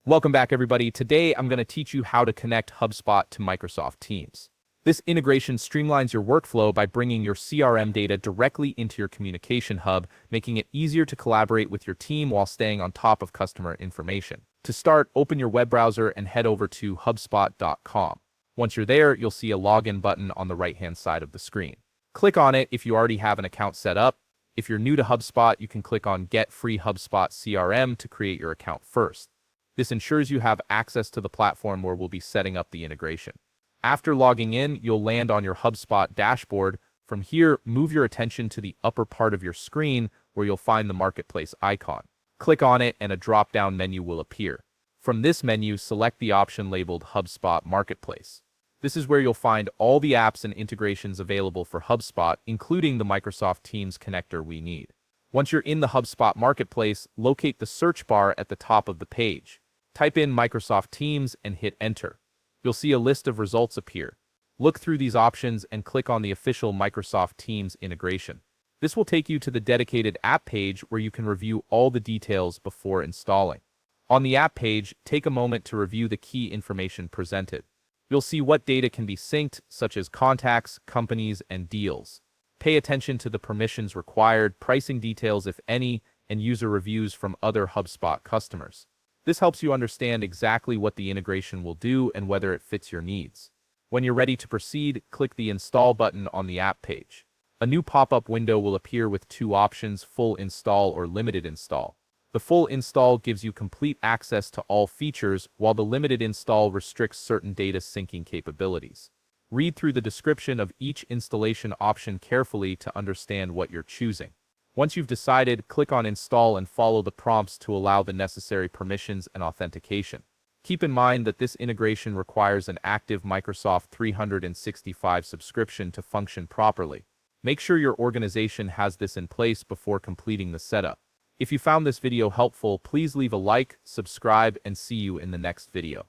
Welcome back, everybody. Today, I'm going to teach you how to connect HubSpot to Microsoft Teams. This integration streamlines your workflow by bringing your CRM data directly into your communication hub, making it easier to collaborate with your team while staying on top of customer information. To start, open your web browser and head over to HubSpot.com. Once you're there, you'll see a login button on the right-hand side of the screen. Click on it if you already have an account set up. If you're new to HubSpot, you can click on Get Free HubSpot CRM to create your account first. This ensures you have access to the platform where we'll be setting up the integration. After logging in, you'll land on your HubSpot dashboard. From here, move your attention to the upper part of your screen where you'll find the marketplace icon. Click on it and a drop-down menu will appear. From this menu, select the option labeled HubSpot Marketplace. This is where you'll find all the apps and integrations available for HubSpot, including the Microsoft Teams connector we need. Once you're in the HubSpot Marketplace, locate the search bar at the top of the page. Type in Microsoft Teams and hit Enter. You'll see a list of results appear. Look through these options and click on the official Microsoft Teams integration. This will take you to the dedicated app page where you can review all the details before installing. On the app page, take a moment to review the key information presented. You'll see what data can be synced, such as contacts, companies, and deals. Pay attention to the permissions required, pricing details if any, and user reviews from other HubSpot customers. This helps you understand exactly what the integration will do and whether it fits your needs. When you're ready to proceed, click the Install button on the app page. A new pop-up window will appear with two options: full install or limited install. The full install gives you complete access to all features, while the limited install restricts certain data syncing capabilities. Read through the description of each installation option carefully to understand what you're choosing. Once you've decided, click on Install and follow the prompts to allow the necessary permissions and authentication. Keep in mind that this integration requires an active Microsoft 365 subscription to function properly. Make sure your organization has this in place before completing the setup. If you found this video helpful, please leave a like, subscribe, and see you in the next video.